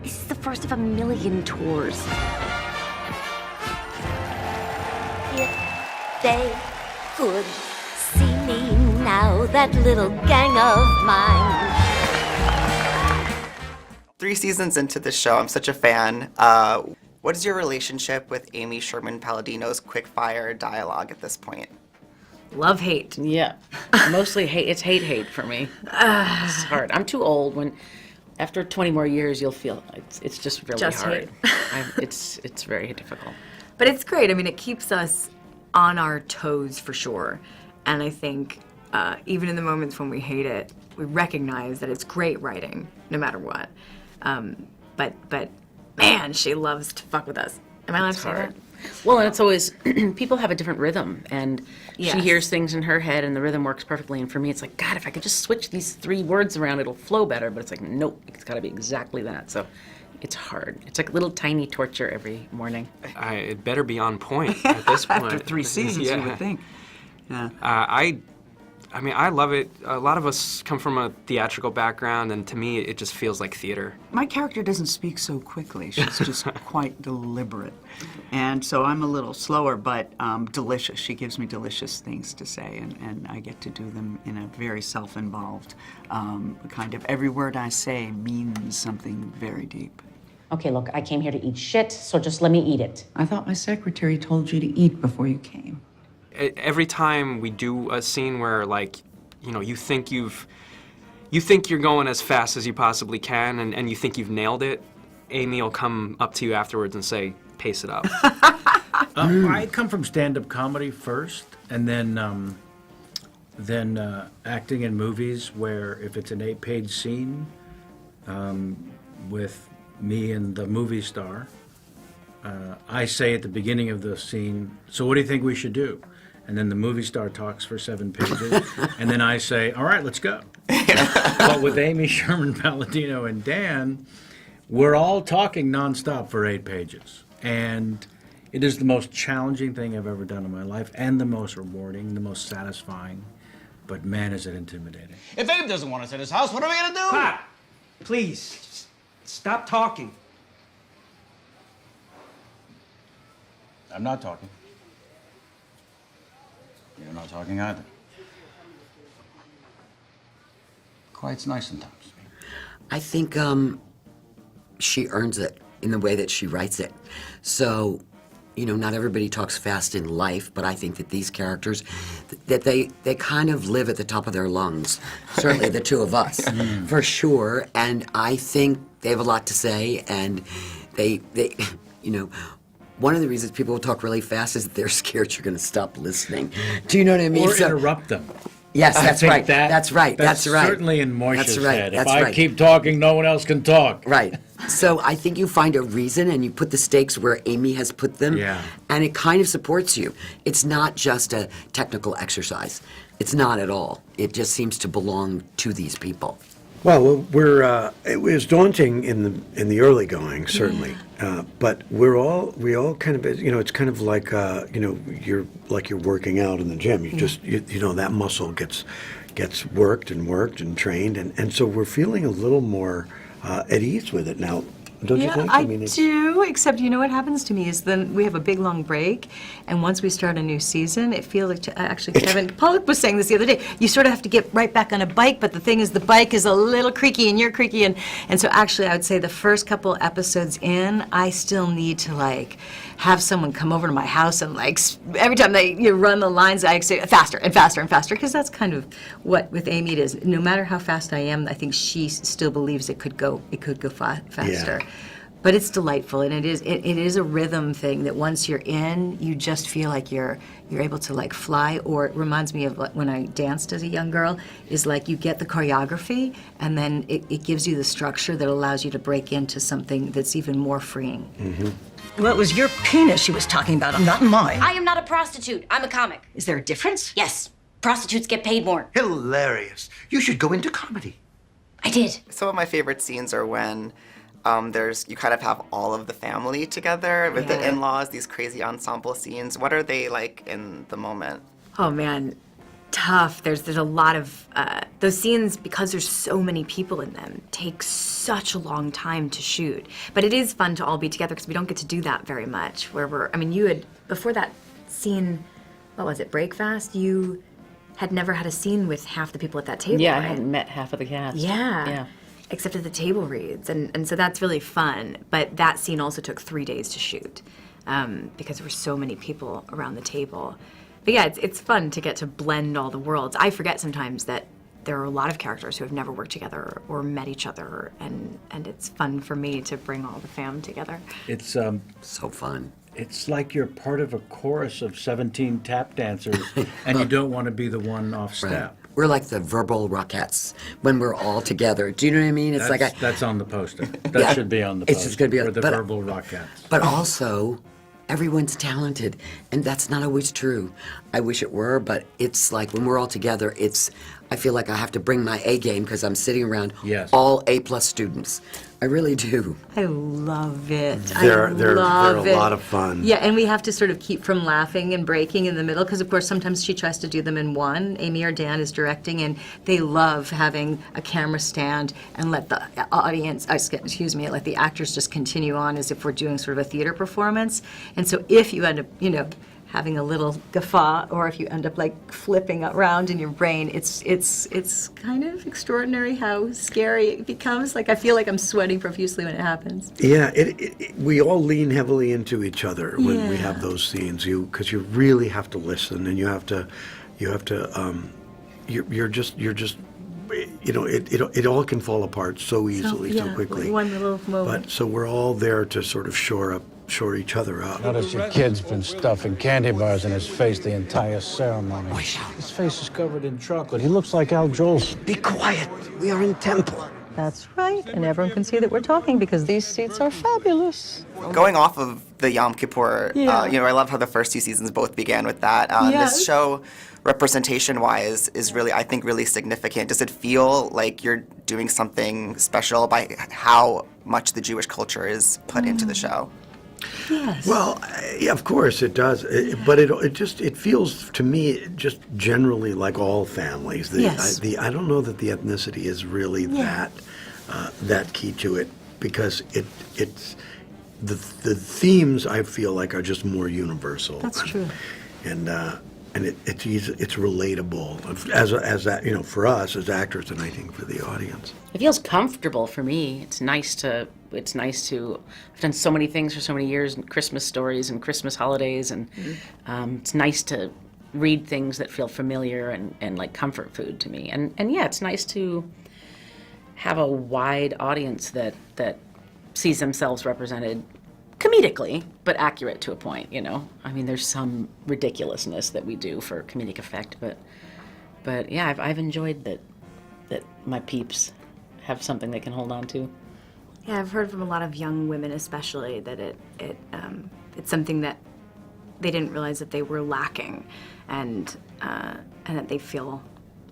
This is the first of a million tours. If they could see me now, that little gang of mine. 3 seasons into the show, I'm such a fan. What is your relationship with Amy Sherman-Palladino's quick-fire dialogue at this point? Love, hate. Yeah, mostly hate. It's hate for me. It's hard. I'm too old. When after 20 more years, you'll feel it's just really Just hard. hate. It's very difficult. But it's great. I mean, it keeps us on our toes for sure. And I think even in the moments when we hate it, we recognize that it's great writing, no matter what. But man, she loves to fuck with us. Am I allowed to say that? Well, and it's always, people have a different rhythm, and Yes. she hears things in her head, and the rhythm works perfectly. And for me, it's like, God, if I could just switch these 3 words around, it'll flow better. But it's like, nope, it's got to be exactly that. So it's hard. It's like little tiny torture every morning. It better be on point at this point. After 3 seasons, Yeah. you would think. Yeah. I mean, I love it. A lot of us come from a theatrical background, and to me, it just feels like theater. My character doesn't speak so quickly. She's just quite deliberate. And so I'm a little slower, but delicious. She gives me delicious things to say, and I get to do them in a very self-involved kind of, every word I say means something very deep. Okay, look, I came here to eat shit, so just let me eat it. I thought my secretary told you to eat before you came. Every time we do a scene where, like, you know, you think you're going as fast as you possibly can, and you think you've nailed it, Amy will come up to you afterwards and say, pace it up. I come from stand-up comedy first, and then acting in movies where if it's an 8-page scene with me and the movie star, I say at the beginning of the scene, so what do you think we should do? And then the movie star talks for 7 pages, and then I say, all right, let's go. But with Amy Sherman-Palladino and Dan, we're all talking nonstop for 8 pages. And it is the most challenging thing I've ever done in my life, and the most rewarding, the most satisfying. But man, is it intimidating. If Abe doesn't want us at his house, what are we gonna do? Pop, please, just stop talking. I'm not talking. You're not talking either. Quiet's nice sometimes. I think she earns it in the way that she writes it. So, you know, not everybody talks fast in life, but I think that these characters, that they kind of live at the top of their lungs. Certainly the 2 of us, for sure. And I think they have a lot to say, and they you know, one of the reasons people talk really fast is that they're scared you're going to stop listening. Do you know what I mean? Or interrupt them. Yes, that's I think right. That's right. That's right. Certainly in Moishe's That's right. head. That's If I right. keep talking, no one else can talk. Right. So I think you find a reason and you put the stakes where Amy has put them. Yeah. And it kind of supports you. It's not just a technical exercise. It's not at all. It just seems to belong to these people. Well, it was daunting in the early going, certainly, but we all kind of, you know, it's kind of like, you know, you're working out in the gym. You just, you know, that muscle gets worked and trained, and so we're feeling a little more at ease with it now. Don't you think? I do, except you know what happens to me is then we have a big long break, and once we start a new season, it feels like, actually Kevin Pollak was saying this the other day, you sort of have to get right back on a bike, but the thing is the bike is a little creaky and you're creaky, and so actually I would say the first couple episodes in, I still need to like have someone come over to my house and like every time you run the lines, I say faster and faster and faster, because that's kind of what with Amy it is. No matter how fast I am, I think she still believes it could go faster. Yeah. But it's delightful, and it is a rhythm thing that once you're in, you just feel like you're able to like fly. Or it reminds me of like when I danced as a young girl, is like you get the choreography, and then it gives you the structure that allows you to break into something that's even more freeing. Well, it was your penis she was talking about, not mine. I am not a prostitute. I'm a comic. Is there a difference? Yes. Prostitutes get paid more. Hilarious. You should go into comedy. I did. Some of my favorite scenes are when you kind of have all of the family together with the in-laws, these crazy ensemble scenes. What are they like in the moment? Oh man, tough. There's a lot of those scenes, because there's so many people in them, take such a long time to shoot. But it is fun to all be together because we don't get to do that very much. You had before that scene, what was it, Breakfast? You had never had a scene with half the people at that table. Yeah, right? I hadn't met half of the cast. Yeah. Except at the table reads, and so that's really fun. But that scene also took 3 days to shoot because there were so many people around the table. But yeah, it's fun to get to blend all the worlds. I forget sometimes that there are a lot of characters who have never worked together or met each other, and it's fun for me to bring all the fam together. It's so fun. It's like you're part of a chorus of 17 tap dancers, and you don't want to be the one off step. Right. We're like the verbal Rockettes when we're all together. Do you know what I mean? It's That's on the poster. That should be on the poster. It's just going to be We're the verbal Rockettes. But also, everyone's talented, and that's not always true. I wish it were, but it's like when we're all together, I feel like I have to bring my A game because I'm sitting around all A+ students. I really do. I love it. They're a lot of fun. Yeah, and we have to sort of keep from laughing and breaking in the middle because, of course, sometimes she tries to do them in one. Amy or Dan is directing, and they love having a camera stand and let the audience, let the actors just continue on as if we're doing sort of a theater performance. And so if you end up, having a little guffaw, or if you end up like flipping around in your brain, it's kind of extraordinary how scary it becomes. Like I feel like I'm sweating profusely when it happens. Yeah, we all lean heavily into each other when we have those scenes. Because you really have to listen, and you're just. It all can fall apart so easily, so quickly. One little moment. But so we're all there to sort of shore each other up. Notice your kid's been stuffing candy bars in his face the entire ceremony. His face is covered in chocolate. He looks like Al Jolson. Be quiet. We are in temple. That's right, and everyone can see that we're talking because these seats are fabulous. Going off of the Yom Kippur, I love how the first 2 seasons both began with that. This show, representation-wise, is really, I think, really significant. Does it feel like you're doing something special by how much the Jewish culture is put into the show? Yes. Well, yeah, of course it does. But it feels to me just generally like all families. I don't know that the ethnicity is really that key to it, because it's the themes I feel like are just more universal. That's true. And it's relatable as that for us as actors, and I think for the audience. It feels comfortable for me. It's nice to. I've done so many things for so many years, and Christmas stories and Christmas holidays, and it's nice to read things that feel familiar and like comfort food to me. And yeah, it's nice to have a wide audience that sees themselves represented comedically, but accurate to a point, I mean, there's some ridiculousness that we do for comedic effect, but yeah, I've enjoyed that my peeps have something they can hold on to. Yeah, I've heard from a lot of young women especially that it's something that they didn't realize that they were lacking, and that they feel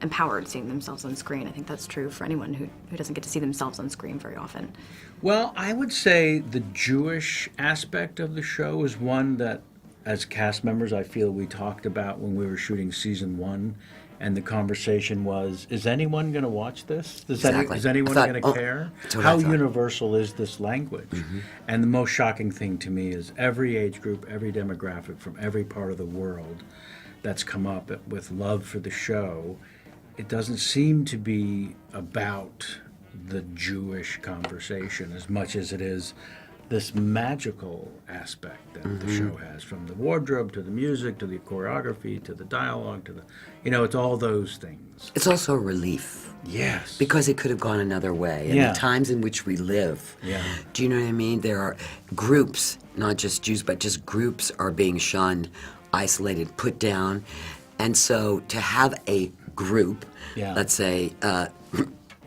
empowered seeing themselves on screen. I think that's true for anyone who doesn't get to see themselves on screen very often. Well, I would say the Jewish aspect of the show is one that, as cast members, I feel we talked about when we were shooting season 1, and the conversation was, is anyone going to watch this? Is anyone going to care? How universal is this language? Mm-hmm. And the most shocking thing to me is every age group, every demographic from every part of the world that's come up with love for the show, it doesn't seem to be about the Jewish conversation as much as it is this magical aspect that the show has, from the wardrobe to the music to the choreography to the dialogue to the, it's all those things. It's also a relief. Yes. Because it could have gone another way. And the times in which we live. Yeah. Do you know what I mean? There are groups, not just Jews, but just groups are being shunned, isolated, put down. And so to have a group, let's say,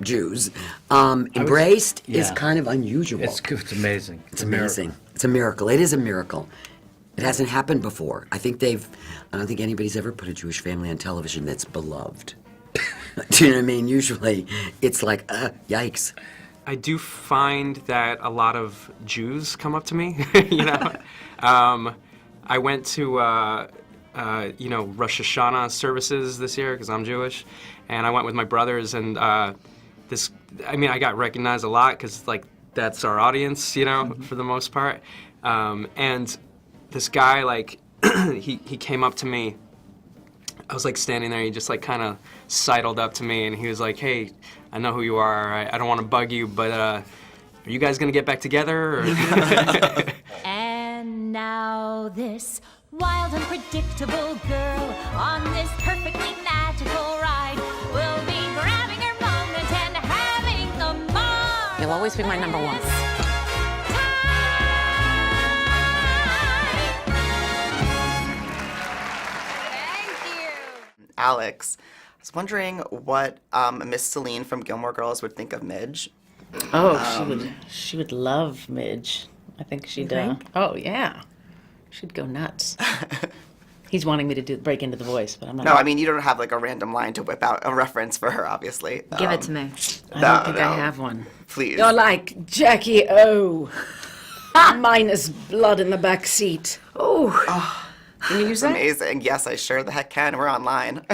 Jews, embraced is kind of unusual. It's amazing. It's amazing. It's a miracle. It is a miracle. It hasn't happened before. I don't think anybody's ever put a Jewish family on television that's beloved. Do you know what I mean? Usually it's like, yikes. I do find that a lot of Jews come up to me, I went to Rosh Hashanah services this year because I'm Jewish, and I went with my brothers, and I got recognized a lot because like that's our audience, for the most part. And this guy, like, he came up to me. I was like standing there. He just like kind of sidled up to me, and he was like, "Hey, I know who you are. I don't want to bug you, but are you guys gonna get back together?" Or And now this wild, unpredictable girl on this perfectly magical ride will be grabbing her moment and having a marvelous You'll always be my number one. Alex, I was wondering what Miss Celine from Gilmore Girls would think of Midge. Oh, she would love Midge. I think she'd. Oh yeah, she'd go nuts. He's wanting me to break into the voice, but I'm not. No, I mean you don't have like a random line to whip out a reference for her, obviously. Give it to me. I don't think I have one. Please. You're like Jackie O. Minus blood in the back seat. Oh, can you use that? Amazing. Yes, I sure the heck can. We're online.